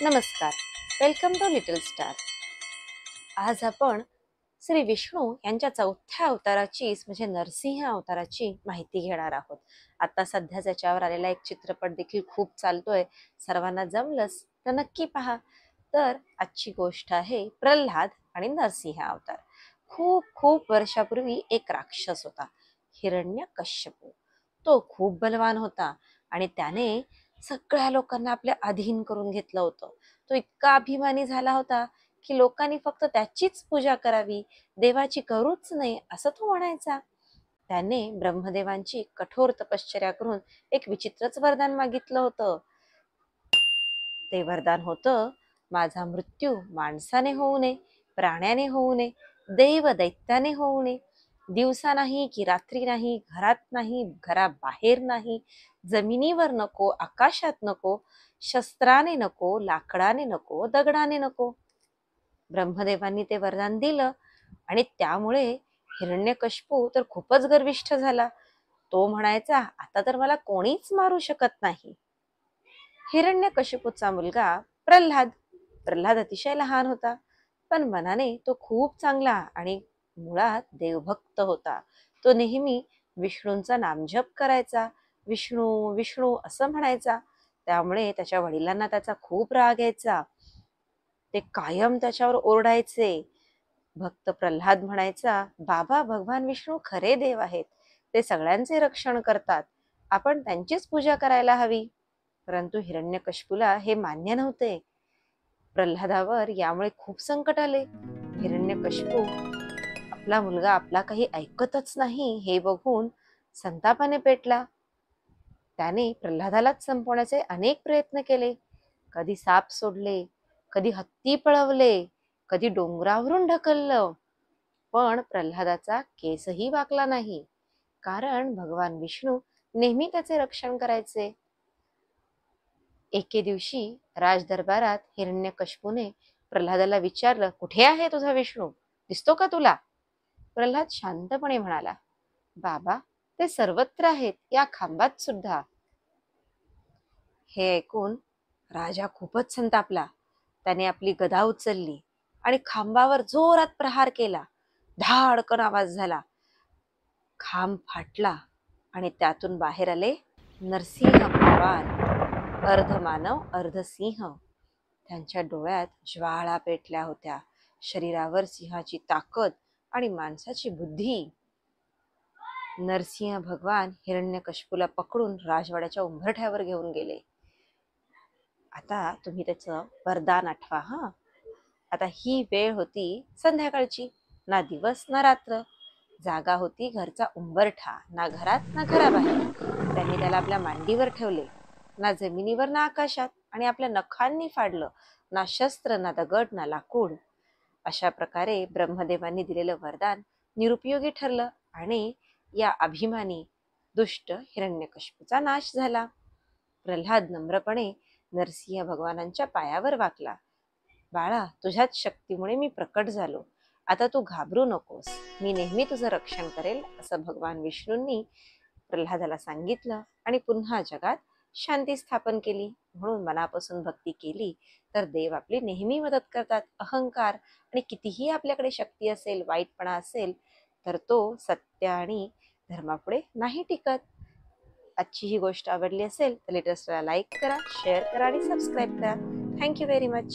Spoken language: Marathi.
नमस्कार, वेलकम टू लिटल स्टार. आज आपण श्री विष्णू यांच्या चौथ्या अवताराची म्हणजे नरसिंह अवताराची माहिती घेणार आहोत. आता सध्या त्याच्यावर आलेला एक चित्रपट देखील खूप चालतोय. सर्वांना जमलंच तर नक्की पहा. तर आजची गोष्ट आहे प्रल्हाद आणि नरसिंह अवतार. खूप खूप वर्षापूर्वी एक राक्षस होता, हिरण्यकश्यपू. तो खूप बलवान होता आणि त्याने सगळ्या लोकांना आपल्या अधीन करून घेतलं होतं. तो इतका अभिमानी झाला होता की लोकांनी फक्त त्याचीच पूजा करावी, देवाची करूच नाही असं तो म्हणायचा. त्याने ब्रह्मदेवांची कठोर तपश्चर्या करून एक विचित्रच वरदान मागितलं होतं. ते वरदान होतं, माझा मृत्यू माणसाने होऊ नये, प्राण्याने होऊ नये, देव दैत्याने होऊ नये. दिवसा नाही की रात्री नाही, घरात नाही, घराबाहेर नाही, जमिनीवर नको, आकाशात नको, शस्त्राने नको, लाकडाने नको, दगडाने नको. ब्रह्मदेवांनी ते वरदान दिलं आणि त्यामुळे हिरण्यकश्यपू तर खूपच गर्विष्ठ झाला. तो म्हणायचा, आता तर मला कोणीच मारू शकत नाही. हिरण्यकशिपूचा मुलगा प्रल्हाद. प्रल्हाद अतिशय लहान होता, पण मनाने तो खूप चांगला आणि मुळात देवभक्त होता. तो नेहमी विष्णूंचा नामजप करायचा, विष्णू विष्णू असं म्हणायचा. त्यामुळे त्याच्या वडिलांना त्याचा खूप राग यायचा. ते कायम त्याच्यावर ओरडायचे. भक्त प्रल्हाद म्हणायचा, बाबा भगवान विष्णू खरे देव आहेत, ते सगळ्यांचे रक्षण करतात, आपण त्यांचीच पूजा करायला हवी. परंतु हिरण्यकशिपूला हे मान्य नव्हते. प्रल्हादावर यामुळे खूप संकट आले. हिरण्यकशिपू आपला मुलगा आपला काही ऐकतच नाही हे बघून संतापाने पेटला. त्याने प्रल्हादालाच संपवण्याचे अनेक प्रयत्न केले. कधी साप सोडले, कधी हत्ती पळवले, कधी डोंगरावरून ढकललं, पण प्रल्हादाचा केसही वाकला नाही, कारण भगवान विष्णू नेहमी त्याचे रक्षण करायचे. एके दिवशी राजदरबारात हिरण्यकशिपूने प्रल्हादाला विचारलं, कुठे आहे तुझा विष्णू, दिसतो का तुला? प्रल्हाद शांतपणे म्हणाला, बाबा ते सर्वत्र आहेत, या खांबात सुद्धा. हे ऐकून राजा खूपच संतापला. त्याने आपली गदा उचलली आणि खांबावर जोरात प्रहार केला. धाडकन आवाज झाला, खांब फाटला आणि त्यातून बाहेर आले नरसिंह भगवान, अर्धमानव अर्धसिंह. त्यांच्या डोळ्यात ज्वाळा पेटल्या होत्या, शरीरावर सिंहाची ताकद आणि माणसाची बुद्धी. नरसिंह भगवान हिरण्यकशिपूला पकडून राजवाड्याच्या उंबरठ्यावर घेऊन गेले. आता तुम्ही त्याचं वरदान आठवा हा. आता ही वेळ होती संध्याकाळची, ना दिवस ना रात्र. जागा होती घरचा उंबरठा, ना घरात ना घराबाहेर. त्यांनी त्याला आपल्या मांडीवर ठेवले, ना जमिनीवर ना आकाशात, आणि आपल्या नखांनी फाडलं, ना शस्त्र ना दगड ना लाकूड. अशा प्रकारे ब्रह्मदेवांनी दिलेलं वरदान निरुपयोगी ठरलं आणि या अभिमानी दुष्ट हिरण्यकशिपूचा नाश झाला. प्रल्हाद नम्रपणे नरसिंह भगवानांच्या पायावर वाकला. बाळा, तुझ्याच शक्तीमुळे मी प्रकट झालो, आता तू घाबरू नकोस, मी नेहमी तुझं रक्षण करेल असं भगवान विष्णूंनी प्रल्हादाला सांगितलं आणि पुन्हा जगात शांती स्थापन केली. म्हणून मनापासून भक्ती केली तर देव आपली नेहमी मदत करतात. अहंकार आणि कितीही आपल्याकडे शक्ती असेल, वाईटपणा असेल, तर तो सत्य आणि धर्मापुढे नाही टिकत. आजची ही गोष्ट आवडली असेल तर लिटल स्टारला लाईक करा, शेअर करा आणि सबस्क्राईब करा. Thank you very much.